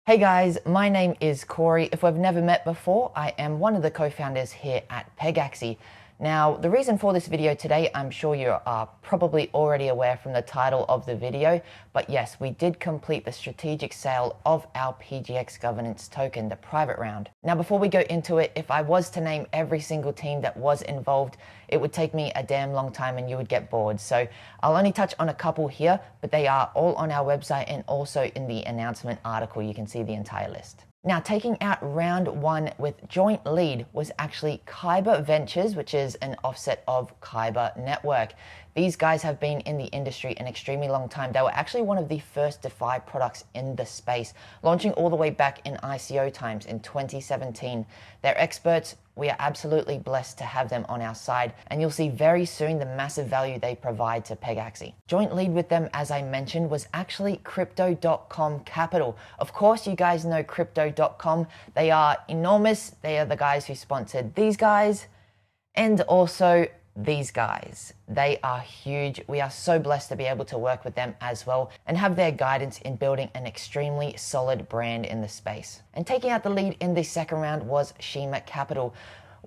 Hey guys, my name is Corey. If we've never met before, I am one of the co-founders here at Pegaxy. Now, the reason for this video today, I'm sure you are probably already aware from the title of the video, but yes, we did complete the strategic sale of our PGX governance token, the private round. Now, before we go into it, if I was to name every single team that was involved, it would take me a damn long time and you would get bored. So I'll only touch on a couple here, but they are all on our website and also in the announcement article. You can see the entire list. Now, taking out round one with joint lead was actually Kyber Ventures, which is an offset of Kyber Network. These guys have been in the industry an extremely long time. They were actually one of the first DeFi products in the space, launching all the way back in ICO times in 2017. They're experts. We are absolutely blessed to have them on our side, and you'll see very soon the massive value they provide to Pegaxy. Joint lead with them, as I mentioned, was actually Crypto.com Capital. Of course, you guys know Crypto.com. They are enormous. They are the guys who sponsored these guys and also these guys. They are huge. We are so blessed to be able to work with them as well and have their guidance in building an extremely solid brand in the space. And taking out the lead in the second round was Shima Capital.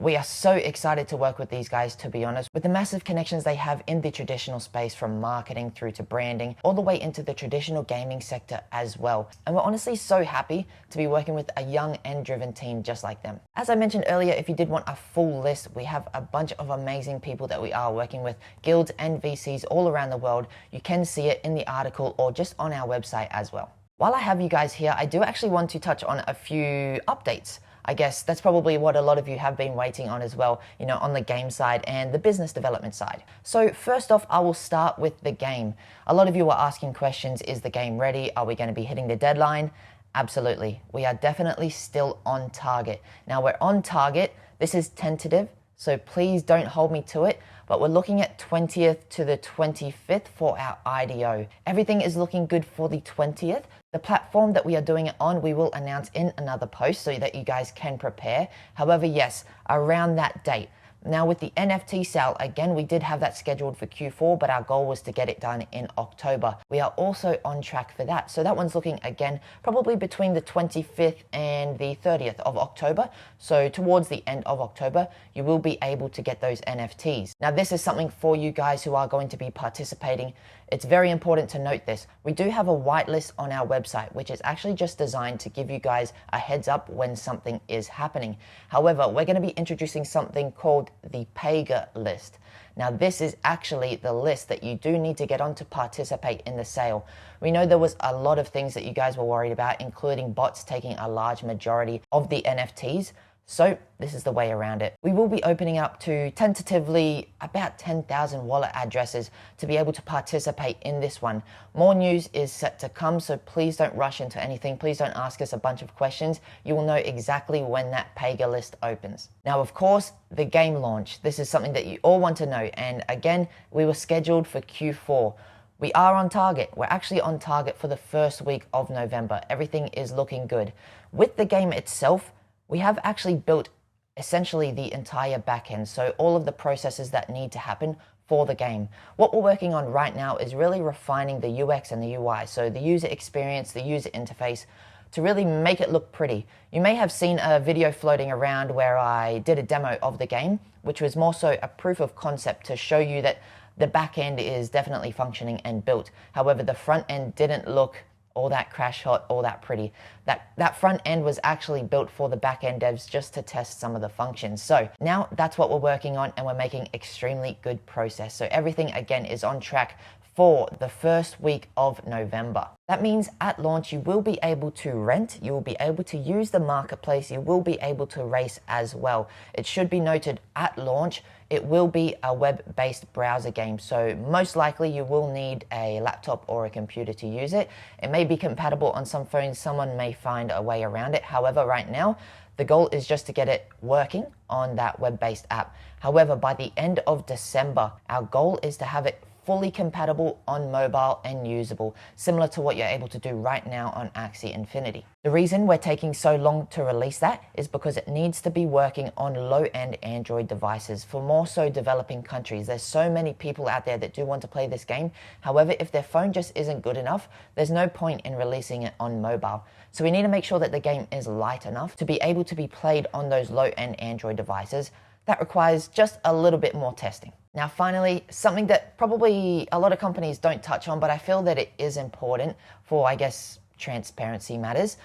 We are so excited to work with these guys, to be honest, with the massive connections they have in the traditional space, from marketing through to branding, all the way into the traditional gaming sector as well. And we're honestly so happy to be working with a young and driven team just like them. As I mentioned earlier, if you did want a full list, we have a bunch of amazing people that we are working with, guilds and VCs all around the world. You can see it in the article or just on our website as well. While I have you guys here, I do actually want to touch on a few updates. I guess that's probably what a lot of you have been waiting on as well, on the game side and the business development side. So first off, I will start with the game. A lot of you are asking questions, is the game ready? Are we going to be hitting the deadline? Absolutely. We are definitely still on target. Now we're on target. This is tentative, so please don't hold me to it, but we're looking at 20th to the 25th for our IDO. Everything is looking good for the 20th. The platform that we are doing it on, we will announce in another post so that you guys can prepare. However, yes, around that date. Now with the NFT sale, again, we did have that scheduled for Q4, but our goal was to get it done in October. We are also on track for that. So that one's looking, again, probably between the 25th and the 30th of October. So towards the end of October, you will be able to get those NFTs. Now this is something for you guys who are going to be participating. It's very important to note this. We do have a whitelist on our website, which is actually just designed to give you guys a heads up when something is happening. However, we're going to be introducing something called the Pega list. Now, this is actually the list that you do need to get on to participate in the sale. We know there was a lot of things that you guys were worried about, including bots taking a large majority of the NFTs. So this is the way around it. We will be opening up to tentatively about 10,000 wallet addresses to be able to participate in this one. More news is set to come, so please don't rush into anything. Please don't ask us a bunch of questions. You will know exactly when that Pega list opens. Now, of course, the game launch. This is something that you all want to know. And again, we were scheduled for Q4. We are on target. We're actually on target for the first week of November. Everything is looking good. With the game itself, we have actually built essentially the entire backend, so all of the processes that need to happen for the game. What we're working on right now is really refining the UX and the UI, so the user experience, the user interface, to really make it look pretty. You may have seen a video floating around where I did a demo of the game, which was more so a proof of concept to show you that the backend is definitely functioning and built. However, the front end didn't look all that crash hot, all that pretty. That front end was actually built for the back end devs just to test some of the functions. So now that's what we're working on, and we're making extremely good progress. So everything again is on track for the first week of November. That means at launch, you will be able to rent, you will be able to use the marketplace, you will be able to race as well. It should be noted at launch, it will be a web-based browser game. So most likely you will need a laptop or a computer to use it. It may be compatible on some phones, someone may find a way around it. However, right now, the goal is just to get it working on that web-based app. However, by the end of December, our goal is to have it fully compatible on mobile and usable, similar to what you're able to do right now on Axie Infinity. The reason we're taking so long to release that is because it needs to be working on low-end Android devices for more so developing countries. There's so many people out there that do want to play this game. However, if their phone just isn't good enough, there's no point in releasing it on mobile. So we need to make sure that the game is light enough to be able to be played on those low-end Android devices. That requires just a little bit more testing. Now finally, something that probably a lot of companies don't touch on, but I feel that it is important for, I guess, transparency matters.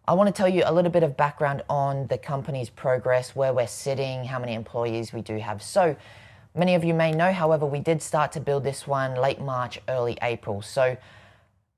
I want to tell you a little bit of background on the company's progress, where we're sitting, how many employees we do have. So many of you may know, however, we did start to build this one late March, early April. So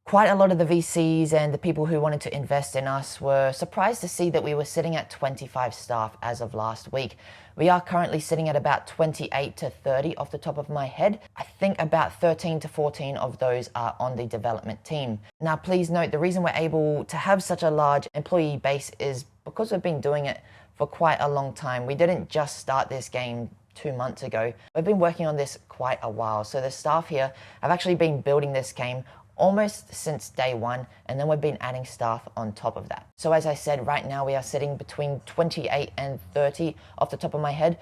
quite a lot of the VCs and the people who wanted to invest in us were surprised to see that we were sitting at 25 staff as of last week. We are currently sitting at about 28 to 30 off the top of my head. I think about 13 to 14 of those are on the development team. Now, please note, the reason we're able to have such a large employee base is because we've been doing it for quite a long time. We didn't just start this game 2 months ago. We've been working on this quite a while. So the staff here have actually been building this game almost since day one, and then we've been adding staff on top of that. So as I said, right now we are sitting between 28 and 30 off the top of my head.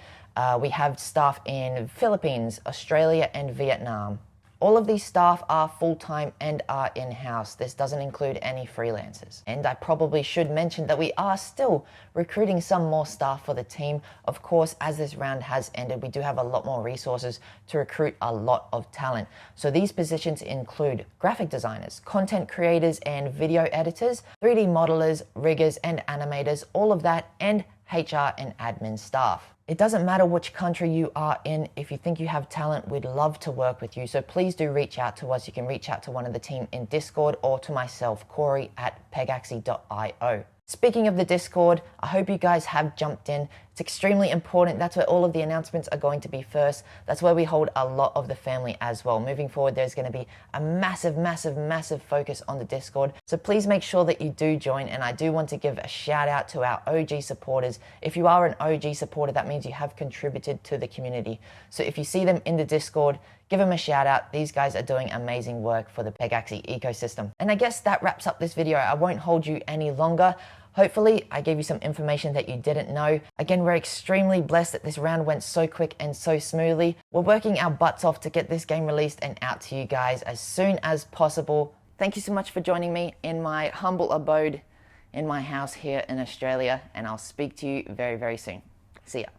We have staff in Philippines, Australia, and Vietnam. All of these staff are full-time and are in-house. This doesn't include any freelancers. And I probably should mention that we are still recruiting some more staff for the team. Of course, as this round has ended, we do have a lot more resources to recruit a lot of talent. So these positions include graphic designers, content creators and video editors, 3D modelers, riggers and animators, all of that, and HR and admin staff. It doesn't matter which country you are in. If you think you have talent, we'd love to work with you. So please do reach out to us. You can reach out to one of the team in Discord or to myself, Corey at Pegaxy.io. Speaking of the Discord, I hope you guys have jumped in. It's extremely important. That's where all of the announcements are going to be first. That's where we hold a lot of the family as well. Moving forward, there's going to be a massive focus on the Discord. So please make sure that you do join. And I do want to give a shout out to our OG supporters. If you are an OG supporter, that means you have contributed to the community. So if you see them in the Discord, give them a shout out. These guys are doing amazing work for the Pegaxy ecosystem. And I guess that wraps up this video. I won't hold you any longer. Hopefully, I gave you some information that you didn't know. Again, we're extremely blessed that this round went so quick and so smoothly. We're working our butts off to get this game released and out to you guys as soon as possible. Thank you so much for joining me in my humble abode in my house here in Australia, and I'll speak to you very soon. See ya.